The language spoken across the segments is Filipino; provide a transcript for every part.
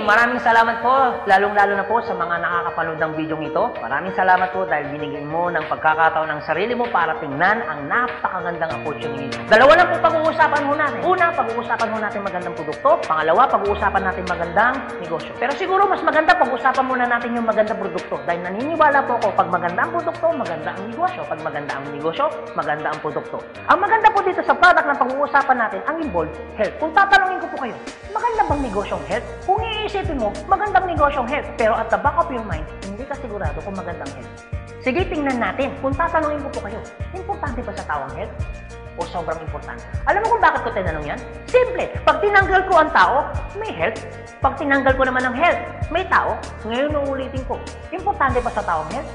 maraming salamat po, lalong-lalo na po sa mga nakakapanood ng video ito. Maraming salamat po dahil binigyan mo ng pagkakataon ng sarili mo para tingnan ang napakagandang opportunity. Dalawa lang po pag-uusapan mo natin. Una, pag-uusapan mo natin magandang produkto. Pangalawa, pag-uusapan natin magandang negosyo. Pero siguro mas maganda pag-uusapan muna natin yung magandang produkto. Dahil naniniwala po ako, pag maganda ang produkto, maganda ang negosyo. Pag maganda ang negosyo, maganda ang produkto. Ang maganda po dito sa product na pag-uusapan natin, ang involved health. Kung tatanungin ko po kayo, maganda bang negosyong health? Kung iisipin mo, magandang negosyong health. Pero at the back of your mind, hindi ka sigurado kung magandang health. Sige, tingnan natin. Kung tatanungin ko po kayo, importante ba sa tao ang health? O sobrang importante? Alam mo kung bakit ko tinanong yan? Simple. Pag tinanggal ko ang tao, may health. Pag tinanggal ko naman ang health, may tao. Ngayon uulitin ko, importante ba sa tao ang health?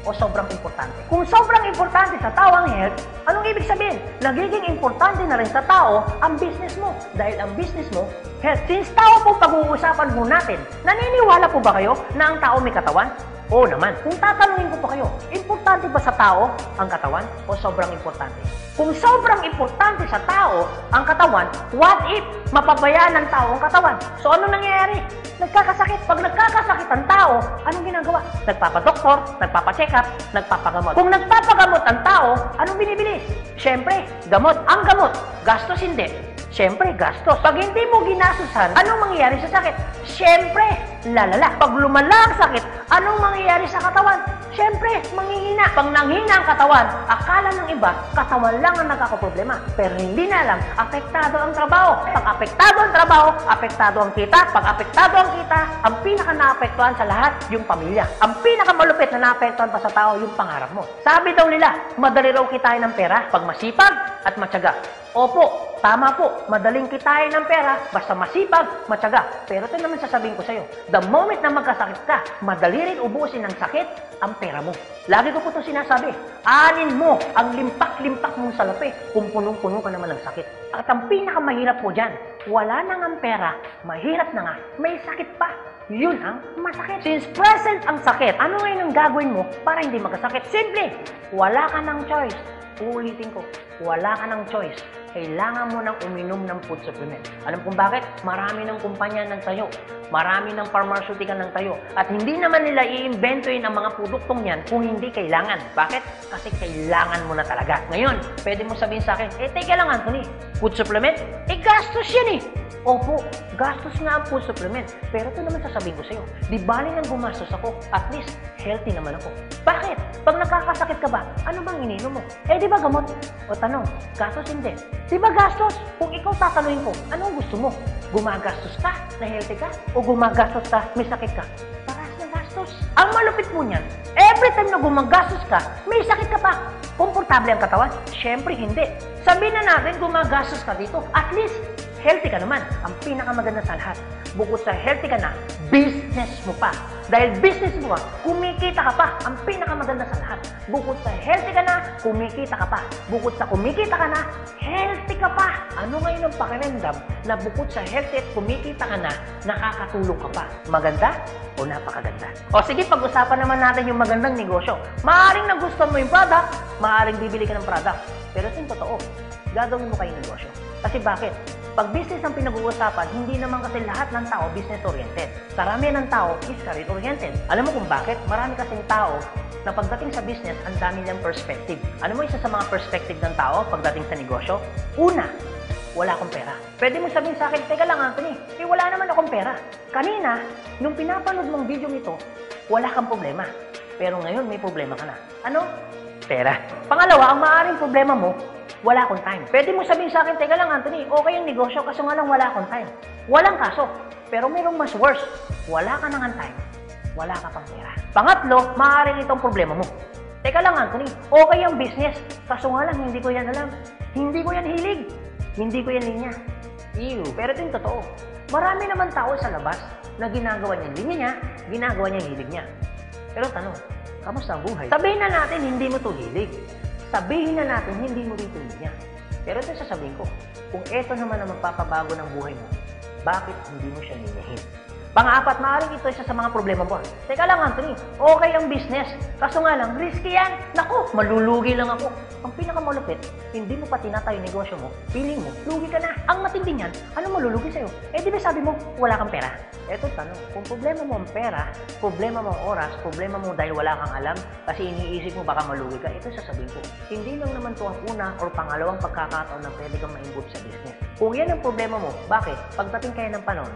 O sobrang importante? Kung sobrang importante sa tao ang health, anong ibig sabihin? Nagiging importante na rin sa tao ang business mo. Dahil ang business mo, health. Since tao po pag-uusapan mo natin, naniniwala po ba kayo na ang tao may katawan? Oo naman. Kung tatanungin ko pa kayo, importante ba sa tao ang katawan o sobrang importante? Kung sobrang importante sa tao ang katawan, what if mapabayaan ng tao ang katawan? So ano nangyayari? Nagkakasakit. Pag nagkakasakit ang tao, anong ginagawa? Nagpapadoktor, nagpapacheck up, nagpapagamot. Kung nagpapagamot ang tao, anong binibili? Siyempre, gamot. Ang gamot, gastos hindi. Siyempre, gastos. Pag hindi mo ginasusan, anong mangyayari sa sakit? Siyempre, lalala. Pag lumala ang sakit, anong mangyayari sa katawan? Siyempre, manghihina. Pag nanghina ang katawan, akala ng iba, katawan lang ang nagkakaproblema. Pero hindi na alam, apektado ang trabaho. Pag apektado ang trabaho, apektado ang kita. Pag apektado ang kita, ang pinaka-naapektuhan sa lahat, yung pamilya. Ang pinaka-malupit na naapektuhan pa sa tao, yung pangarap mo. Sabi daw nila, madali raw kitain ng pera pag masipag at matyaga. Opo, tama po, madaling kitain ng pera basta masipag, matyaga. Pero ito naman sasabihin ko sa'yo, the moment na magkasakit ka, madali rin ubusin ng sakit ang pera mo. Lagi ko po ito sinasabi, anin mo ang limpak-limpak mong salapi kung punong-puno ka naman ng sakit. At ang pinakamahirap po dyan, wala na nga ang pera, mahirap na nga, may sakit pa. Yun ang masakit. Since present ang sakit, ano ngayon ang gagawin mo para hindi magkasakit? Simple, wala ka ng choice. Uulitin ko, wala ka ng choice. Kailangan mo nang uminom ng food supplement. Alam kung bakit? Marami ng kumpanya ng tayo. Marami ng pharmaceutical ng tayo. At hindi naman nila i-inventoyin ang mga produktong yan kung hindi kailangan. Bakit? Kasi kailangan mo na talaga. Ngayon, pwede mo sabihin sa akin, teka lang Anthony, food supplement? Gastos yan Opo, gastos nga ang food supplement. Pero ito naman sasabihin ko sa'yo, di bali nang gumastos ako, at least healthy naman ako. Bakit? Pag nakakasakit ka ba, ano bang ininom mo? Di ba gamot? O tanong, gastos hindi. Di ba gastos? Kung ikaw tatanungin ko, anong gusto mo? Gumagastos ka na healthy ka? O gumagastos ka, may sakit ka? Paras na gastos. Ang malupit mo niyan, every time na gumagastos ka, may sakit ka pa. Komportable ang katawan? Siyempre hindi. Sabihin na natin, gumagastos ka dito, at least healthy ka naman. Ang pinakamaganda sa lahat, bukod sa healthy ka na, business mo pa. Dahil business mo kumikita ka pa. Ang pinakamaganda sa lahat, bukod sa healthy ka na, kumikita ka pa. Bukod sa kumikita ka na, healthy ka pa. Ano ngayon ang pakiramdam na bukod sa healthy at kumikita ka na, nakakatulong ka pa? Maganda o napakaganda? O sige, pag-usapan naman natin yung magandang negosyo. Maaaring nagustuhan mo yung product, maaaring bibili ka ng product. Pero ito yung totoo, gagawin mo kayong negosyo. Kasi bakit? Pag business ang pinag-uusapan, hindi naman kasi lahat ng tao business-oriented. Karamihan ng tao is career-oriented. Alam mo kung bakit? Marami kasing tao na pagdating sa business, ang dami niyang perspective. Alam mo isa sa mga perspective ng tao pagdating sa negosyo? Una, wala akong pera. Pwede mo sabihin sa akin, teka lang Anthony, wala naman akong pera. Kanina, nung pinapanood mong video nito, wala kang problema. Pero ngayon, may problema ka na. Ano? Pera. Pangalawa, ang maaaring problema mo, wala akong time. Pwede mo sabihin sa akin, teka lang Anthony, okay yung negosyo, kaso nga lang wala akong time. Walang kaso. Pero mayroong mas worse. Wala ka nang time. Wala ka pang pera. Pangatlo, maaaring itong problema mo. Teka lang Anthony, okay yung business, kaso nga lang hindi ko yan alam. Hindi ko yan hilig. Hindi ko yan linya. Ew. Pero ito yung totoo. Marami naman tao sa labas na ginagawa niya yung linya niya, ginagawa niya yung hilig niya. Pero tanong, kamusta ang buhay? Sabihin na natin hindi mo to hilig. Sabihin na natin, hindi mo rito niya. Pero ito sasabihin ko, kung ito naman ang magpapabago ng buhay mo, bakit hindi mo siya ninyahin? Pang-apat, maaaring ito isa sa mga problema mo. Teka lang, Anthony, okay ang business. Kaso nga lang, risky yan. Naku, malulugi lang ako. Ang pinakamalupit, hindi mo pa tinatayo yung negosyo mo, feeling mo, lugi ka na. Ang matindi niyan, ano malulugi sa'yo? Eh di ba sabi mo, wala kang pera? Eto tanong, kung problema mo ang pera, problema mo ang oras, problema mo dahil wala kang alam, kasi iniisip mo baka malugi ka, ito sasabihin ko. Hindi lang naman to ang una or pangalawang pagkakataon na pwede kang ma-involve sa business. Kung yan ang problema mo, bakit? Pagdating kayo ng panahon,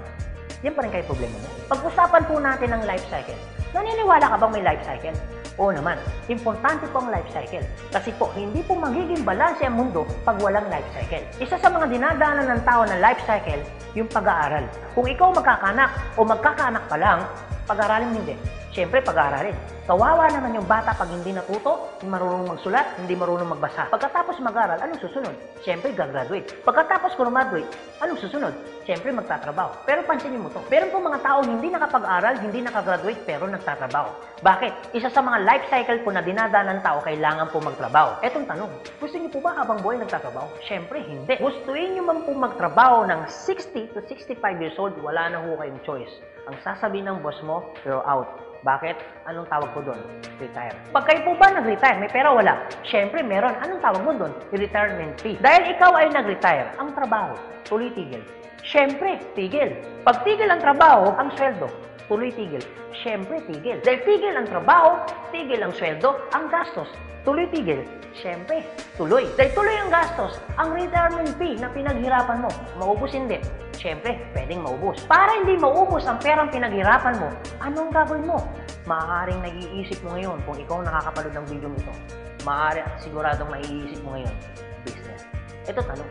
yan pa rin kayo problema mo. Pag-usapan po natin ang life cycle. Naniniwala ka bang may life cycle? Oo naman. Importante po ang life cycle. Kasi po, hindi po magiging balanse ang mundo pag walang life cycle. Isa sa mga dinadaanan ng tao na life cycle, yung pag-aaral. Kung ikaw magkakanak o magkakaanak pa lang, pag-aaralin hindi. Siyempre, pag-aaralin. Kawawa naman yung bata pag hindi natuto, hindi marunong magsulat, hindi marunong magbasa. Pagkatapos mag-aral, anong susunod? Siyempre, gagraduate. Pagkatapos graduate, anong susunod? Siyempre, magtatrabaho. Pero pansinin mo to. Meron po mga tao hindi nakapag-aral, hindi nakagraduate, pero nagtatrabaho. Bakit? Isa sa mga life cycle po na dinadaan ng tao, kailangan po magtrabaho. Etong tanong, gusto niyo po ba habang buhay nagtatrabaho? Siyempre, hindi. Gustuin niyo man po magtrabaho ng 60 to 65 years old, wala na ho kayong choice. Ang sasabihin ng boss mo, you're out. Bakit? Anong tawag ko doon? Retire. Pag kayo po ba nag-retire, may pera wala? Siyempre, meron. Anong tawag mo doon? Retirement fee. Dahil ikaw ay nag-retire, ang trabaho, tuloy tigil. Siyempre, tigil. Pag tigil ang trabaho, ang sweldo, tuloy tigil. Siyempre, tigil. Dahil tigil ang trabaho, tigil ang sweldo, ang gastos, tuloy tigil. Siyempre, tuloy. Dahil tuloy ang gastos, ang retirement fee na pinaghirapan mo, maubos hindi. Siyempre, pwedeng maubos. Para hindi maubos ang perang pinaghirapan mo, anong gagawin mo? Maaaring nag-iisip mo ngayon kung ikaw nakakapanood ng video nito. Maaaring siguradong maiisip mo ngayon, business. Ito tanong.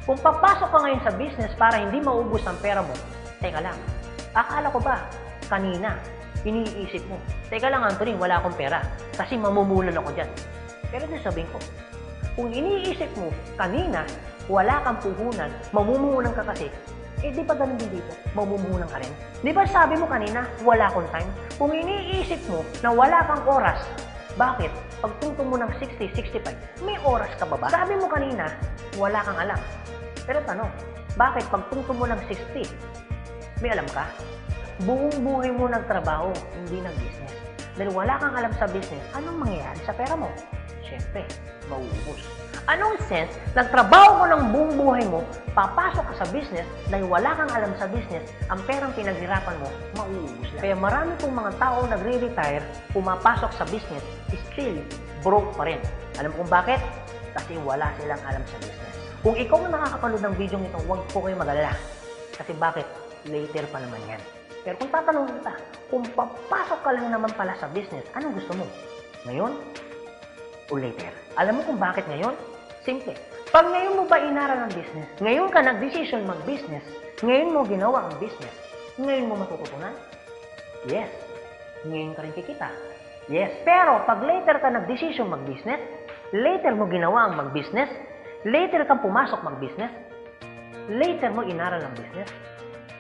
Kung papasok ka ngayon sa business para hindi maubos ang pera mo, teka lang, akala ko ba kanina, iniisip mo, teka lang Anthony, wala akong pera kasi mamumulan ako dyan. Pero sabihin ko, kung iniisip mo kanina, wala kang puhunan, mamumunan ka kasi, eh di ba ganun din dito? Mamumunan ka rin. Di ba sabi mo kanina, wala akong time? Kung iniisip mo na wala kang oras, bakit? Pagtungtong mo ng 60, 65, may oras ka ba ba? Sabi mo kanina, wala kang alam. Pero tanong, bakit pagtungtong mo ng 60, may alam ka? Buong buhay mo nagtrabaho, hindi nag-business. Dahil wala kang alam sa business, anong mangyayari sa pera mo? Siyempre, mauubos. Anong sense, nagtrabaho mo ng buong buhay mo, papasok ka sa business, dahil wala kang alam sa business, ang perang pinaghirapan mo, mauubos lang. Kaya marami pong mga tao nagre-retire, pumapasok sa business, still broke pa rin. Alam mo kung bakit? Kasi wala silang alam sa business. Kung ikaw ang nakakapanood ng video nito, huwag po kayo mag-alala. Kasi bakit? Later pa naman yan. Pero kung tatanungin kita, kung papasok ka lang naman pala sa business, anong gusto mo? Ngayon o later? Alam mo kung bakit ngayon? Simple. Pag ngayon mo ba inaral ang business, ngayon ka nag-decision mag-business, ngayon mo ginawa ang business, ngayon mo matututunan? Yes. Ngayon ka rin kikita? Yes. Pero pag later ka nag-decision mag-business, later mo ginawa ang mag-business, later kang pumasok mag-business, later mo inaral ang business,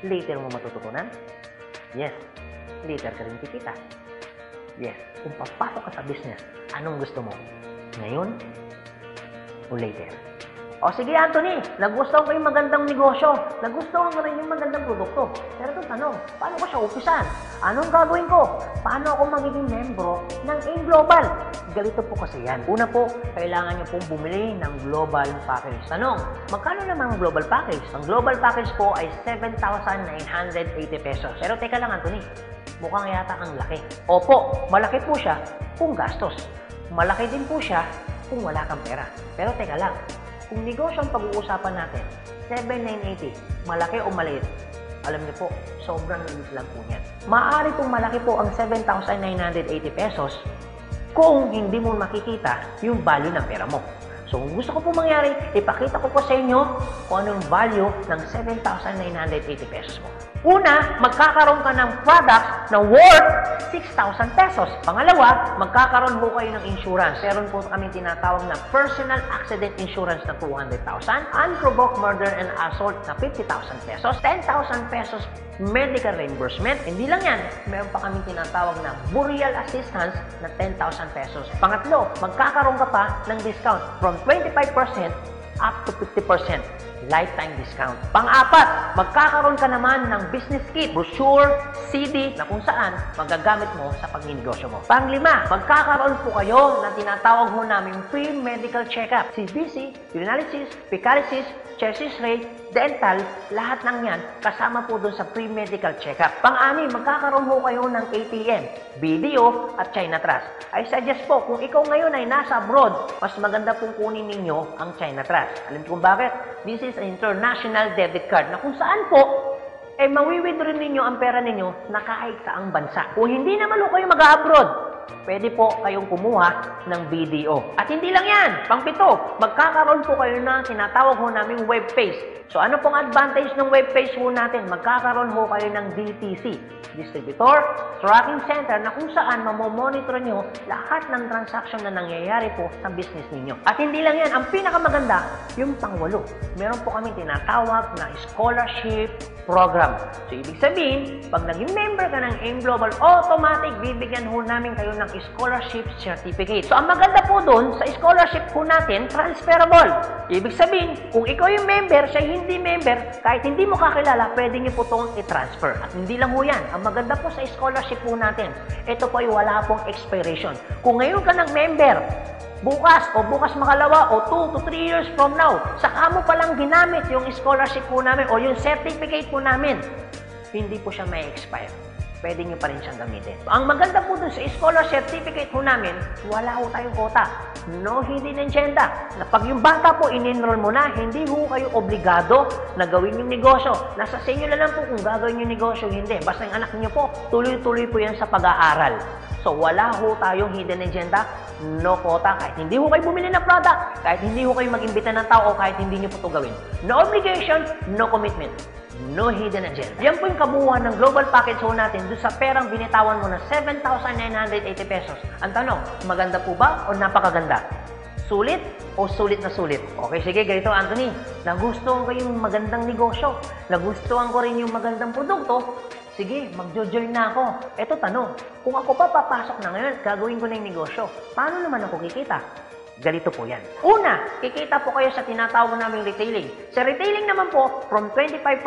later mo matututunan? Yes. Later ka rin kikita? Yes. Kung papasok ka sa business, anong gusto mo? Ngayon o later? O sige Anthony, nagustuhan ko yung magandang negosyo, nagustuhan ko rin yung magandang produkto. Pero ito tanong, paano ko siya umpisan? Anong gagawin ko? Paano ako magiging membro ng AIM Global? Galito po kasi yan. Una po, kailangan nyo pong bumili ng global package. Tanong, magkano naman ang global package? Ang global package po ay 7,980 pesos. Pero teka lang Anthony, mukhang yata ang laki. Opo, malaki po siya kung gastos. Malaki din po siya kung wala kang pera. Pero teka lang, kung negosyo ang pag-uusapan natin, 7,980, malaki o maliit? Alam niyo po, sobrang liit lang po niyan. Maaari pong malaki po ang 7,980 pesos kung hindi mo makikita yung value ng pera mo. So, kung gusto ko po mangyari, ipakita ko po sa inyo kung ano yung value ng 7,980 pesos mo. Una, magkakaroon ka ng products na worth 6,000 pesos. Pangalawa, magkakaroon po kayo ng insurance. Meron po kami tinatawag na personal accident insurance na 200,000, unprovoked murder and assault na 50,000 pesos, 10,000 pesos medical reimbursement. Hindi lang yan, meron pa kami tinatawag na burial assistance na 10,000 pesos. Pangatlo, magkakaroon ka pa ng discount from 25% up to 50%. lifetime discount. Pang-apat, magkakaroon ka naman ng business kit, brochure, CD na kung saan magagamit mo sa pagninegosyo mo. Pang-lima, magkakaroon po kayo ng tinatawag mo namin free medical check-up. CBC, urinalysis, fecalysis, chest x-ray, dental, lahat ng yan kasama po doon sa free medical check-up. Pang-anim, magkakaroon po kayo ng ATM, BDO at China Trust. I suggest po, kung ikaw ngayon ay nasa abroad, mas maganda pong kunin ninyo ang China Trust. Alam kung bakit? This is an international debit card na kung saan po, mawi-withdraw ninyo ang pera ninyo na kahit saang bansa. Kung hindi naman kayo mag-abroad, pwede po kayong kumuha ng BDO. At hindi lang yan, pang-pito, magkakaroon po kayo ng tinatawag ho naming web page. So ano pong advantage ng web page ho natin? Magkakaroon ho kayo ng DTC, Distributor Tracking Center, na kung saan mamomonitor nyo lahat ng transaction na nangyayari po sa business ninyo. At hindi lang yan, ang pinakamaganda, yung pang-walo. Meron po kami tinatawag na scholarship program. So, ibig sabihin, pag naging member ka ng AIM Global, automatic bibigyan ho namin kayo ng scholarship certificate. So, ang maganda po dun, sa scholarship po natin, transferable. Ibig sabihin, kung ikaw yung member, siya hindi member, kahit hindi mo kakilala, pwede niyo po itong i-transfer. At hindi lang ho yan. Ang maganda po sa scholarship po natin, ito po ay wala pong expiration. Kung ngayon ka ng member, bukas o bukas makalawa o 2 to 3 years from now, saka mo palang ginamit yung scholarship po namin o yung certificate po namin, hindi po siya may expire. Pwede nyo pa rin siyang gamitin. Ang maganda po dun sa scholar certificate po namin, wala ho tayong quota. No hidden agenda. Na pag yung bata po in-enroll mo na, hindi ho kayo obligado na gawin yung negosyo. Nasa sa inyo na lang po kung gagawin yung negosyo, hindi. Basta yung anak niyo po, tuloy-tuloy po yan sa pag-aaral. So, wala ho tayong hidden agenda, no quota. Kahit hindi ho kayo bumili ng product, kahit hindi ho kayo mag-imbita ng tao, kahit hindi nyo po ito gawin. No obligation, no commitment. No hidden agenda. Yan po yung kabuuan ng global package ho natin doon sa perang binitawan mo na 7,980 pesos. Ang tanong, maganda po ba o napakaganda? Sulit o sulit na sulit? Okay, sige, ganito Anthony. Nagustuhan ko yung magandang negosyo. Nagustuhan ko rin yung magandang produkto. Sige, magjo-join na ako. Eto tanong, kung ako pa papasok na ngayon, gagawin ko na yung negosyo, paano naman ako kikita? Ganito po yan. Una, kikita po kayo sa tinatawag naming retailing. Sa retailing naman po, from 25%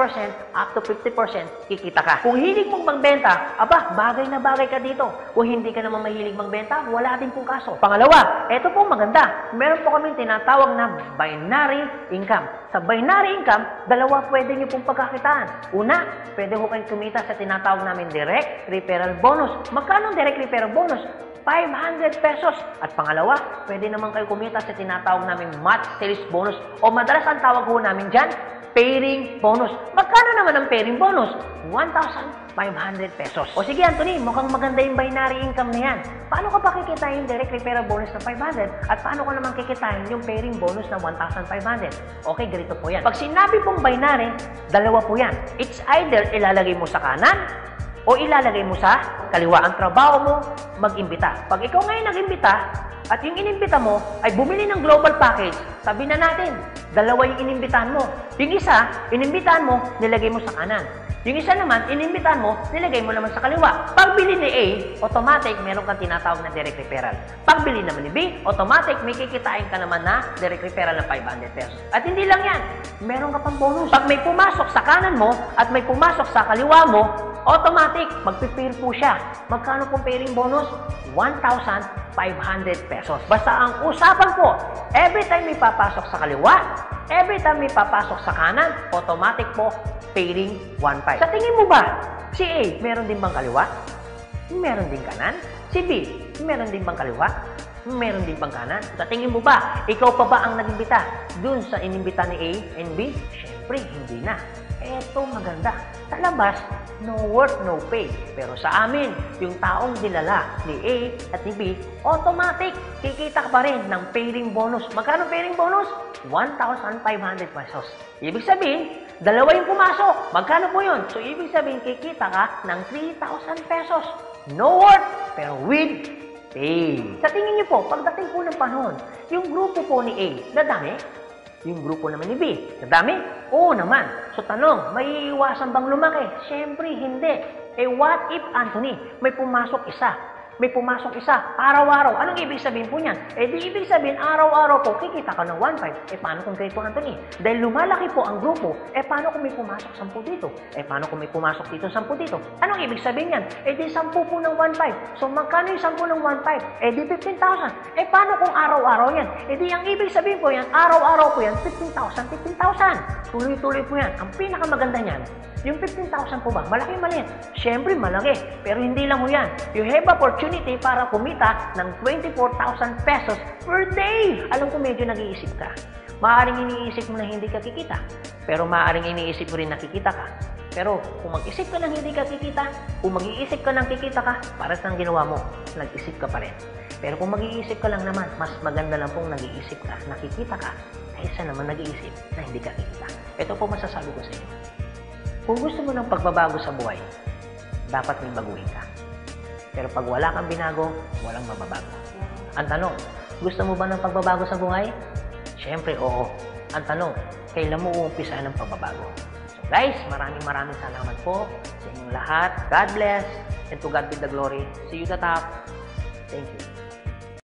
up to 50%, kikita ka. Kung hilig mong magbenta, aba, bagay na bagay ka dito. Kung hindi ka naman mahilig magbenta, wala din pong kaso. Pangalawa, eto po maganda. Meron po kami tinatawag na binary income. Sa binary income, dalawa pwede nyo pong pagkakitaan. Una, pwede ho kayong kumita sa tinatawag namin direct referral bonus. Magkano ang direct referral bonus? 500 pesos. At pangalawa, pwede naman kayo kumita sa tinatawag namin match sales bonus o madalas ang tawag ho namin dyan, pairing bonus. Magkano naman ang pairing bonus? 1,500 pesos. O sige Anthony, mukhang maganda yung binary income na yan. Paano ka pa kikitain yung direct referral bonus na 500 at paano ka naman kikitain yung pairing bonus na 1,500? Okay, ganito po yan. Pag sinabi pong binary, dalawa po yan. It's either ilalagay mo sa kanan o ilalagay mo sa kaliwa. Ang trabaho mo, mag-imbita. Pag ikaw ngayon nag-imbita, at yung inimbita mo ay bumili ng global package, sabi na natin, dalawa yung inimbitahan mo. Yung isa, inimbitahan mo, nilagay mo sa kanan. Yung isa naman, inimbitahan mo, nilagay mo naman sa kaliwa. Pagbili ni A, automatic, meron kang tinatawag na direct referral. Pagbili naman ni B, automatic, may kikitain ka naman na direct referral ng 500 pesos. At hindi lang yan, meron ka pang bonus. Pag may pumasok sa kanan mo at may pumasok sa kaliwa mo, automatic, magpipair po siya. Magkano pong pairing bonus? 1,500 pesos. Basta ang usapan po, every time may papasok sa kaliwa, every time may papasok sa kanan, automatic po, pairing 1,500. Sa tingin mo ba, si A, meron din bang kaliwa? Meron din kanan? Si B, meron din bang kaliwa? Meron din bang kanan? Sa tingin mo ba, ikaw pa ba ang nag-imbita dun sa inimbita ni A and B? Siyempre, hindi na. Eto maganda. Sa labas, no work, no pay. Pero sa amin, yung taong dilala ni A at ni B, automatic, kikita ka pa rin ng pairing bonus. Magkano pairing bonus? 1,500 pesos. Ibig sabihin, dalawa yung pumasok. Magkano po yun? So, ibig sabihin, kikita ka ng 3,000 pesos. No work, pero with pay. Sa tingin niyo po, pagdating po ng panahon, yung grupo po ni A, nadami? Yung grupo naman ni B, nadami? Oo naman. So tanong, may iwasan bang lumaki? Siyempre, hindi. Eh what if, Anthony, may pumasok isa? may pumasok isa, araw-araw. Anong ibig sabihin po niyan? Eh di ibig sabihin, araw-araw po, kikita ka ng 1.5. Eh paano kung Kuya Anthony? Dahil lumalaki po ang grupo, eh paano kung may pumasok 10 dito? Eh paano kung may pumasok dito 10 dito? Anong ibig sabihin yan? Eh di 10 po ng 1.5. So magkano yung 10 ng 1.5? Eh di 15,000. Eh paano kung araw-araw yan? Eh di ang ibig sabihin po yan, araw-araw po yan, 15,000, 15,000. Tuloy-tuloy po yan. Ang pinakamaganda niyan, yung 15,000 po ba? Malaki mali. Siyempre malaki. Pero hindi lang mo yan. You have opportunity para kumita ng 24,000 pesos per day. Alam ko medyo nag-iisip ka. Maaaring iniisip mo na hindi ka kikita. Pero maaaring iniisip mo rin na kikita ka. Pero kung mag-isip ka ng hindi ka kikita, kung mag-iisip ka ng kikita ka, para saan ginawa mo? Nag-isip ka pa rin. Pero kung mag-iisip ka lang naman, mas maganda lang pong nag-iisip ka, nakikita ka, kaysa naman nag-iisip na hindi ka kikita. Ito po masasabi ko sa inyo. Kung gusto mo ng pagbabago sa buhay, dapat may baguhin ka. Pero pag wala kang binago, walang mababago. Ang tanong, gusto mo ba ng pagbabago sa buhay? Siyempre, oo. Ang tanong, kailan mo uumpisahan ng pagbabago? So guys, maraming salamat po sa inyong lahat. God bless, and to God be the glory. See you at the top. Thank you.